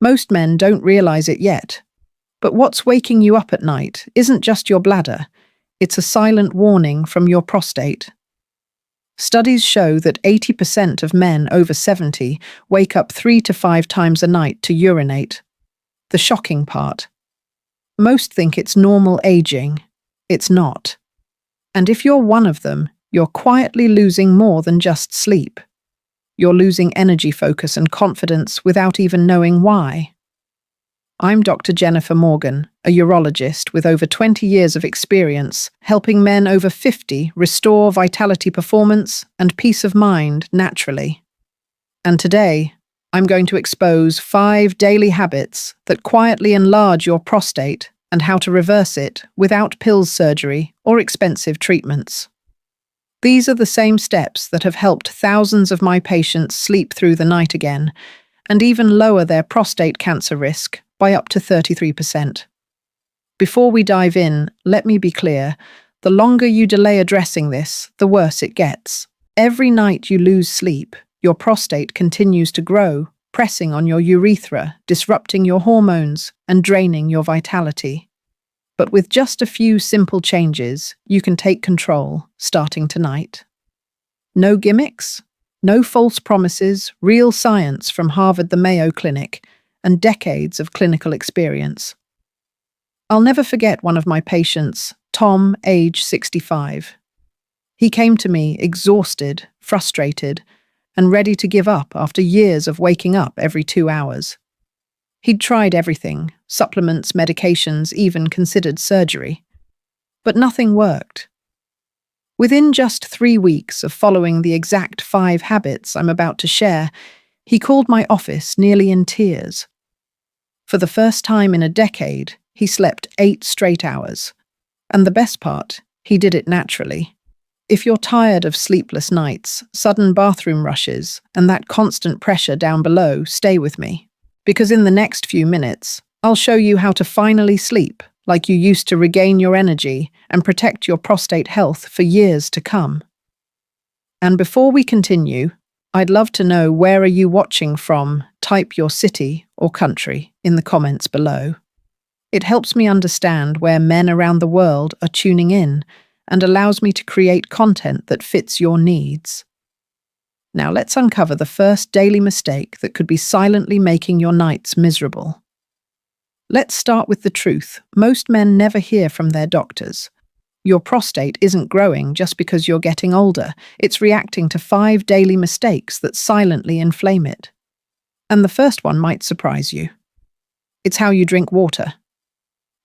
Most men don't realize it yet. But what's waking you up at night isn't just your bladder, it's a silent warning from your prostate. Studies show that 80% of men over 70 wake up 3 to 5 times a night to urinate. The shocking part. Most think it's normal aging. It's not. And if you're one of them, you're quietly losing more than just sleep. You're losing energy, focus, and confidence without even knowing why. I'm Dr. Jennifer Morgan, a urologist with over 20 years of experience helping men over 50 restore vitality, performance, and peace of mind naturally. And today, I'm going to expose 5 daily habits that quietly enlarge your prostate and how to reverse it without pills, surgery, or expensive treatments. These are the same steps that have helped thousands of my patients sleep through the night again and even lower their prostate cancer risk by up to 33%. Before we dive in, let me be clear, the longer you delay addressing this, the worse it gets. Every night you lose sleep, your prostate continues to grow, pressing on your urethra, disrupting your hormones, and draining your vitality. But with just a few simple changes, you can take control, starting tonight. No gimmicks, no false promises, real science from Harvard, the Mayo Clinic, and decades of clinical experience. I'll never forget one of my patients, Tom, age 65. He came to me exhausted, frustrated, and ready to give up after years of waking up every 2 hours. He'd tried everything, supplements, medications, even considered surgery. But nothing worked. Within just 3 weeks of following the exact 5 habits I'm about to share, he called my office nearly in tears. For the first time in a decade, he slept 8 straight hours. And the best part, he did it naturally. If you're tired of sleepless nights, sudden bathroom rushes, and that constant pressure down below, stay with me. Because in the next few minutes, I'll show you how to finally sleep like you used to, regain your energy and protect your prostate health for years to come. And before we continue, I'd love to know, where are you watching from? Type your city or country in the comments below. It helps me understand where men around the world are tuning in and allows me to create content that fits your needs. Now let's uncover the first daily mistake that could be silently making your nights miserable. Let's start with the truth. Most men never hear from their doctors. Your prostate isn't growing just because you're getting older. It's reacting to 5 daily mistakes that silently inflame it. And the first one might surprise you. It's how you drink water.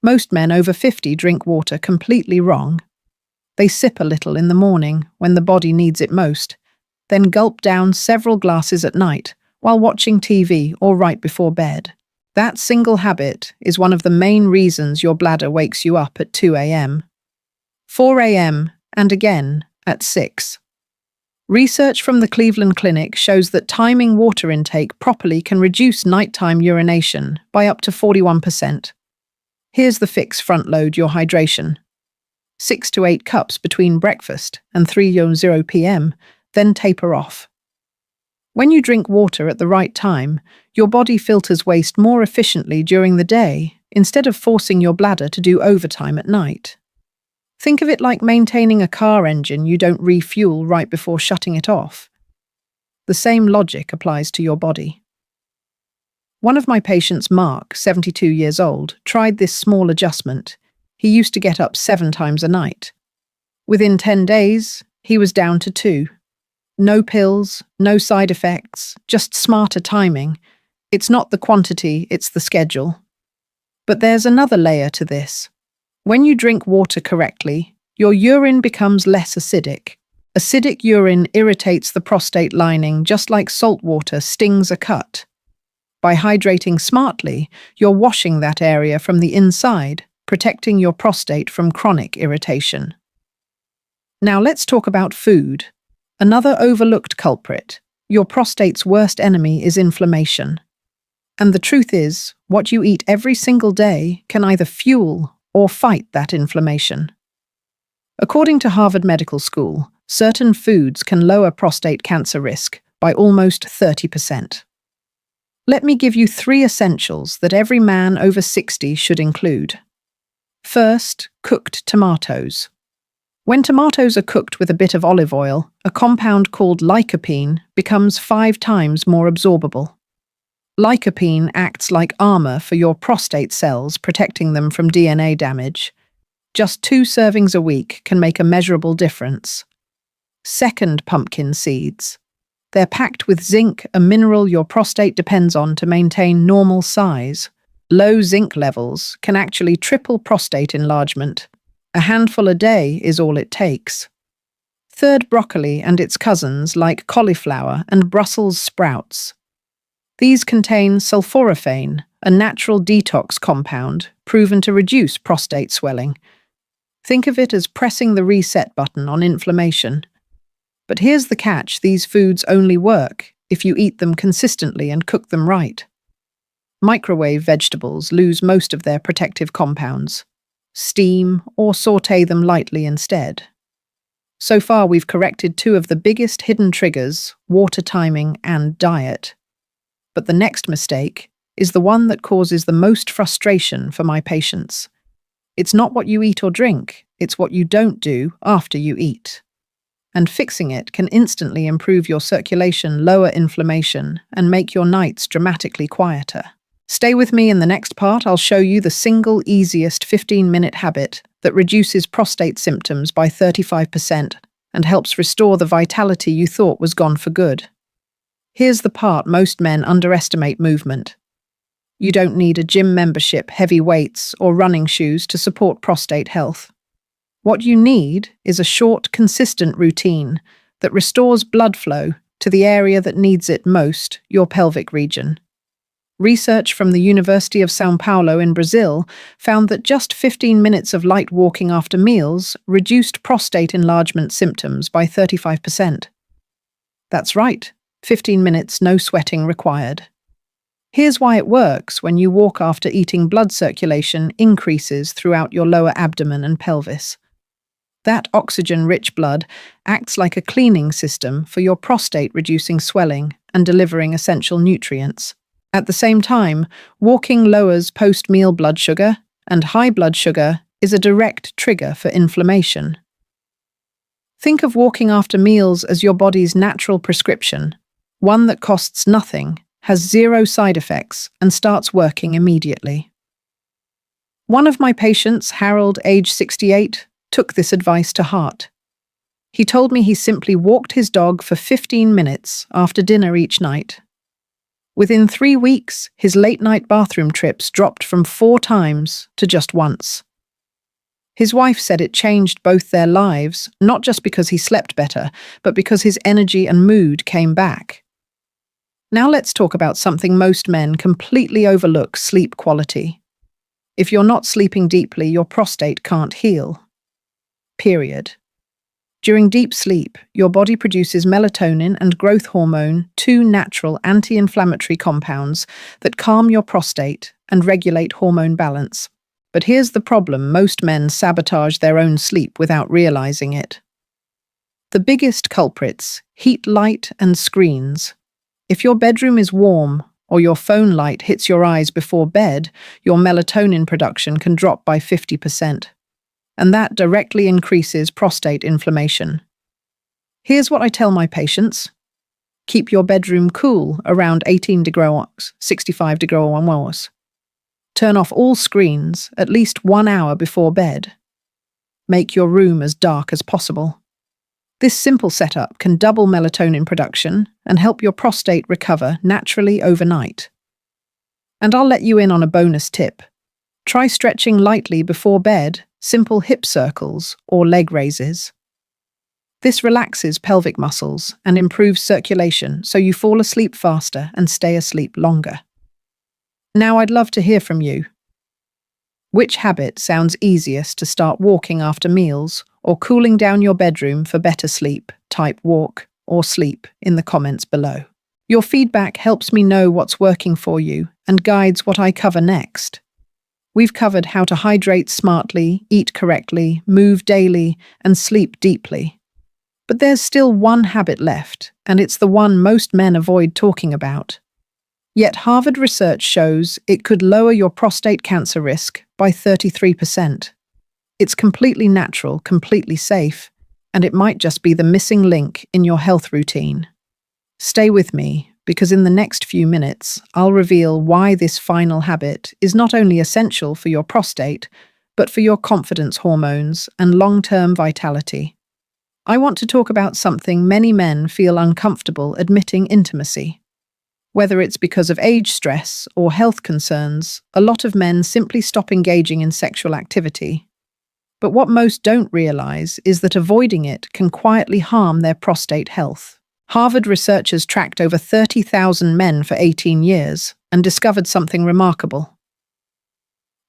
Most men over 50 drink water completely wrong. They sip a little in the morning when the body needs it most, then gulp down several glasses at night while watching TV or right before bed. That single habit is one of the main reasons your bladder wakes you up at 2 a.m., 4 a.m., and again at 6. Research from the Cleveland Clinic shows that timing water intake properly can reduce nighttime urination by up to 41%. Here's the fix: front load your hydration. 6 to 8 cups between breakfast and 3:00 p.m., then taper off. When you drink water at the right time, your body filters waste more efficiently during the day instead of forcing your bladder to do overtime at night. Think of it like maintaining a car engine you don't refuel right before shutting it off. The same logic applies to your body. One of my patients, Mark, 72 years old, tried this small adjustment. He used to get up 7 times a night. Within 10 days, he was down to 2. No pills, no side effects, just smarter timing. It's not the quantity, it's the schedule. But there's another layer to this. When you drink water correctly, your urine becomes less acidic. Acidic urine irritates the prostate lining just like salt water stings a cut. By hydrating smartly, you're washing that area from the inside, protecting your prostate from chronic irritation. Now let's talk about food. Another overlooked culprit. Your prostate's worst enemy is inflammation. And the truth is, what you eat every single day can either fuel or fight that inflammation. According to Harvard Medical School, certain foods can lower prostate cancer risk by almost 30%. Let me give you 3 essentials that every man over 60 should include. First, cooked tomatoes. When tomatoes are cooked with a bit of olive oil, a compound called lycopene becomes 5 times more absorbable. Lycopene acts like armor for your prostate cells, protecting them from DNA damage. Just 2 servings a week can make a measurable difference. Second, pumpkin seeds. They're packed with zinc, a mineral your prostate depends on to maintain normal size. Low zinc levels can actually triple prostate enlargement. A handful a day is all it takes. Third, broccoli and its cousins like cauliflower and Brussels sprouts. These contain sulforaphane, a natural detox compound proven to reduce prostate swelling. Think of it as pressing the reset button on inflammation. But here's the catch: these foods only work if you eat them consistently and cook them right. Microwave vegetables lose most of their protective compounds. Steam or sauté them lightly instead. So far, we've corrected 2 of the biggest hidden triggers: water timing and diet. But the next mistake is the one that causes the most frustration for my patients. It's not what you eat or drink, it's what you don't do after you eat. And fixing it can instantly improve your circulation, lower inflammation, and make your nights dramatically quieter. Stay with me in the next part. I'll show you the single easiest 15-minute habit that reduces prostate symptoms by 35% and helps restore the vitality you thought was gone for good. Here's the part most men underestimate: movement. You don't need a gym membership, heavy weights, or running shoes to support prostate health. What you need is a short, consistent routine that restores blood flow to the area that needs it most, your pelvic region. Research from the University of São Paulo in Brazil found that just 15 minutes of light walking after meals reduced prostate enlargement symptoms by 35%. That's right, 15 minutes, no sweating required. Here's why it works: when you walk after eating, blood circulation increases throughout your lower abdomen and pelvis. That oxygen-rich blood acts like a cleaning system for your prostate, reducing swelling and delivering essential nutrients. At the same time, walking lowers post-meal blood sugar, and high blood sugar is a direct trigger for inflammation. Think of walking after meals as your body's natural prescription, one that costs nothing, has 0 side effects, and starts working immediately. One of my patients, Harold, age 68, took this advice to heart. He told me he simply walked his dog for 15 minutes after dinner each night. Within 3 weeks, his late-night bathroom trips dropped from 4 times to just once. His wife said it changed both their lives, not just because he slept better, but because his energy and mood came back. Now let's talk about something most men completely overlook: sleep quality. If you're not sleeping deeply, your prostate can't heal. Period. During deep sleep, your body produces melatonin and growth hormone, 2 natural anti-inflammatory compounds that calm your prostate and regulate hormone balance. But here's the problem: most men sabotage their own sleep without realizing it. The biggest culprits: heat, light, and screens. If your bedroom is warm or your phone light hits your eyes before bed, your melatonin production can drop by 50%. And that directly increases prostate inflammation. Here's what I tell my patients: keep your bedroom cool, around 18 degrees, 65 degrees. Turn off all screens at least 1 hour before bed. Make your room as dark as possible. This simple setup can double melatonin production and help your prostate recover naturally overnight. And I'll let you in on a bonus tip. Try stretching lightly before bed, simple hip circles or leg raises. This relaxes pelvic muscles and improves circulation, so you fall asleep faster and stay asleep longer. Now I'd love to hear from you. Which habit sounds easiest to start: walking after meals or cooling down your bedroom for better sleep? Type walk or sleep in the comments below. Your feedback helps me know what's working for you and guides what I cover next. We've covered how to hydrate smartly, eat correctly, move daily, and sleep deeply. But there's still one habit left, and it's the one most men avoid talking about: Yet Harvard research shows it could lower your prostate cancer risk by 33%. It's completely natural, completely safe, and it might just be the missing link in your health routine. Stay with me, because in the next few minutes, I'll reveal why this final habit is not only essential for your prostate, but for your confidence hormones and long-term vitality. I want to talk about something many men feel uncomfortable admitting: intimacy. Whether it's because of age stress or health concerns, a lot of men simply stop engaging in sexual activity. But what most don't realize is that avoiding it can quietly harm their prostate health. Harvard researchers tracked over 30,000 men for 18 years and discovered something remarkable.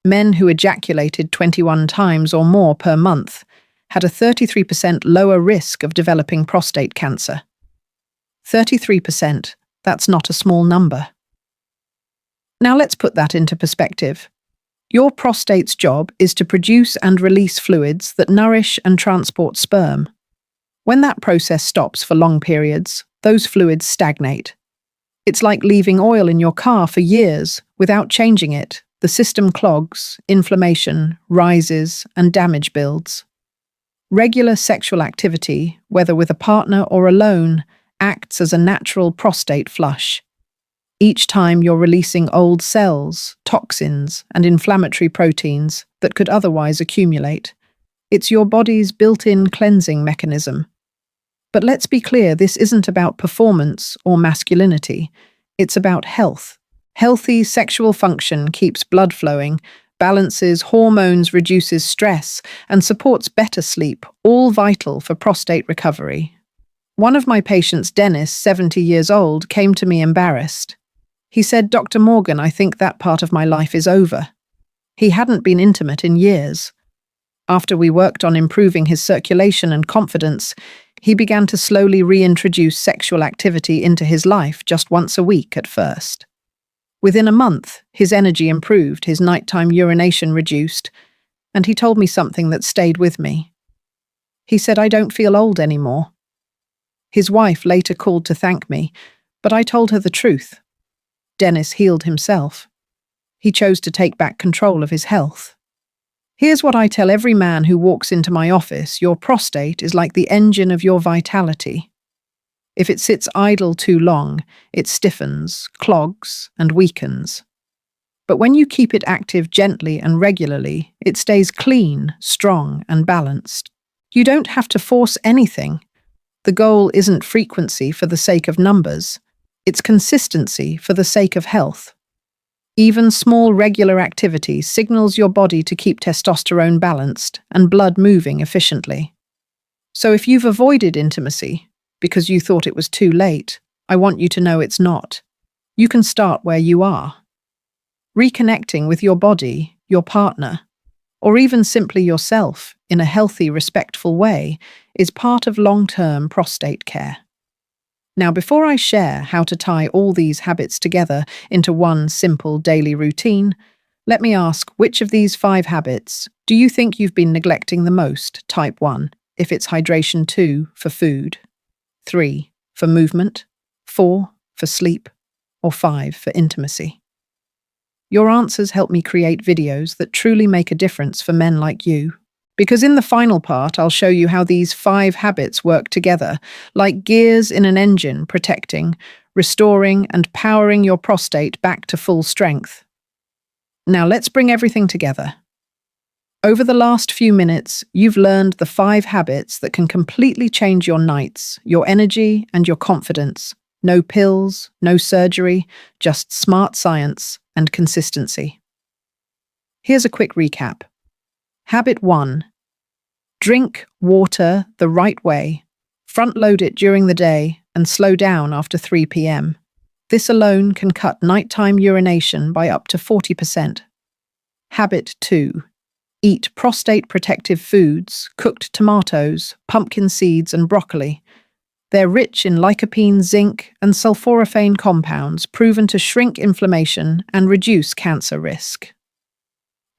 Men who ejaculated 21 times or more per month had a 33% lower risk of developing prostate cancer. 33%, that's not a small number. Now let's put that into perspective. Your prostate's job is to produce and release fluids that nourish and transport sperm. When that process stops for long periods, those fluids stagnate. It's like leaving oil in your car for years without changing it. The system clogs, inflammation rises, and damage builds. Regular sexual activity, whether with a partner or alone, acts as a natural prostate flush. Each time you're releasing old cells, toxins, and inflammatory proteins that could otherwise accumulate. It's your body's built-in cleansing mechanism. But let's be clear, this isn't about performance or masculinity. It's about health. Healthy sexual function keeps blood flowing, balances hormones, reduces stress, and supports better sleep, all vital for prostate recovery. One of my patients, Dennis, 70 years old, came to me embarrassed. He said, "Dr. Morgan, I think that part of my life is over." He hadn't been intimate in years. After we worked on improving his circulation and confidence, he began to slowly reintroduce sexual activity into his life, just once a week at first. Within a month, his energy improved, his nighttime urination reduced, and he told me something that stayed with me. He said, "I don't feel old anymore." His wife later called to thank me, but I told her the truth. Dennis healed himself. He chose to take back control of his health. Here's what I tell every man who walks into my office: your prostate is like the engine of your vitality. If it sits idle too long, it stiffens, clogs, and weakens. But when you keep it active gently and regularly, it stays clean, strong, and balanced. You don't have to force anything. The goal isn't frequency for the sake of numbers. It's consistency for the sake of health. Even small regular activity signals your body to keep testosterone balanced and blood moving efficiently. So if you've avoided intimacy because you thought it was too late, I want you to know it's not. You can start where you are. Reconnecting with your body, your partner, or even simply yourself in a healthy, respectful way is part of long-term prostate care. Now, before I share how to tie all these habits together into one simple daily routine, let me ask, which of these 5 habits do you think you've been neglecting the most? Type 1, if it's hydration; 2, for food; 3, for movement; 4, for sleep; or 5, for intimacy. Your answers help me create videos that truly make a difference for men like you. Because in the final part, I'll show you how these 5 habits work together, like gears in an engine, protecting, restoring, and powering your prostate back to full strength. Now let's bring everything together. Over the last few minutes, you've learned the 5 habits that can completely change your nights, your energy, and your confidence. No pills, no surgery, just smart science and consistency. Here's a quick recap. Habit 1. Drink water the right way. Front-load it during the day and slow down after 3 p.m. This alone can cut nighttime urination by up to 40%. Habit 2. Eat prostate-protective foods, cooked tomatoes, pumpkin seeds, and broccoli. They're rich in lycopene, zinc, and sulforaphane compounds proven to shrink inflammation and reduce cancer risk.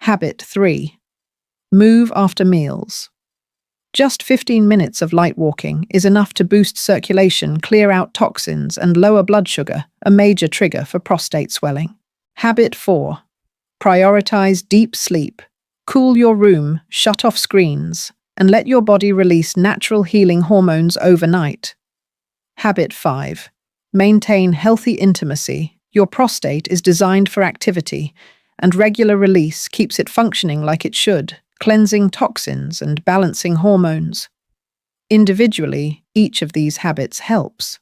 Habit 3. Move after meals. Just 15 minutes of light walking is enough to boost circulation, clear out toxins, and lower blood sugar, a major trigger for prostate swelling. Habit 4. Prioritize deep sleep. Cool your room, shut off screens, and let your body release natural healing hormones overnight. Habit 5. Maintain healthy intimacy. Your prostate is designed for activity, and regular release keeps it functioning like it should, cleansing toxins and balancing hormones. Individually, each of these habits helps.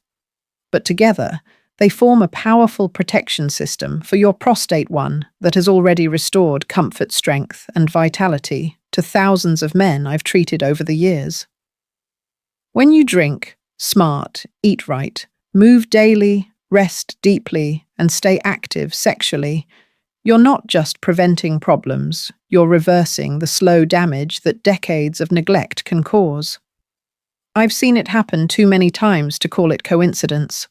But together, they form a powerful protection system for your prostate one that has already restored comfort, strength, and vitality to thousands of men I've treated over the years. When you drink, smart, eat right, move daily, rest deeply, and stay active sexually, you're not just preventing problems, you're reversing the slow damage that decades of neglect can cause. I've seen it happen too many times to call it coincidence.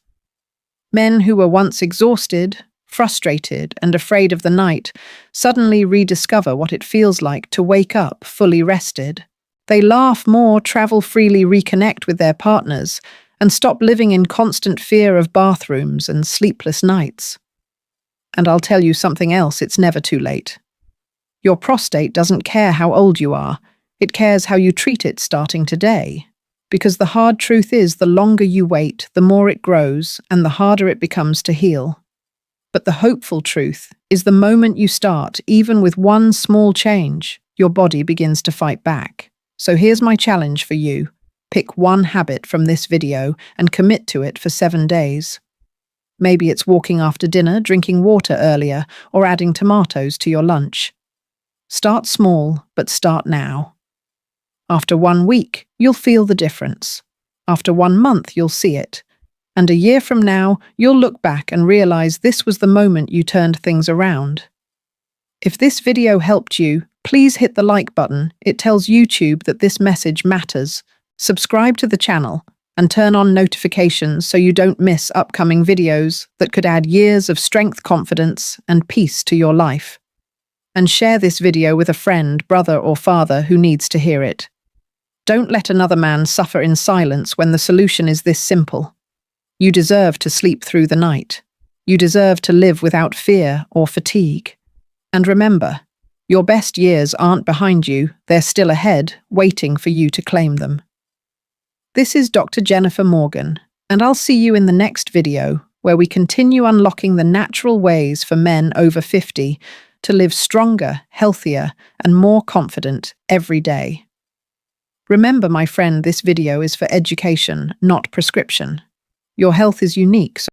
Men who were once exhausted, frustrated, and afraid of the night suddenly rediscover what it feels like to wake up fully rested. They laugh more, travel freely, reconnect with their partners, and stop living in constant fear of bathrooms and sleepless nights. And I'll tell you something else, it's never too late. Your prostate doesn't care how old you are, it cares how you treat it starting today. Because the hard truth is, the longer you wait, the more it grows, and the harder it becomes to heal. But the hopeful truth is, the moment you start, even with one small change, your body begins to fight back. So here's my challenge for you. Pick one habit from this video and commit to it for 7 days. Maybe it's walking after dinner, drinking water earlier, or adding tomatoes to your lunch. Start small, but start now. After 1 week, you'll feel the difference. After 1 month, you'll see it. And a year from now, you'll look back and realize this was the moment you turned things around. If this video helped you, please hit the like button. It tells YouTube that this message matters. Subscribe to the channel and turn on notifications so you don't miss upcoming videos that could add years of strength, confidence, and peace to your life. And share this video with a friend, brother, or father who needs to hear it. Don't let another man suffer in silence when the solution is this simple. You deserve to sleep through the night. You deserve to live without fear or fatigue. And remember, your best years aren't behind you, they're still ahead, waiting for you to claim them. This is Dr. Jennifer Morgan, and I'll see you in the next video where we continue unlocking the natural ways for men over 50 to live stronger, healthier, and more confident every day. Remember, my friend, this video is for education, not prescription. Your health is unique, so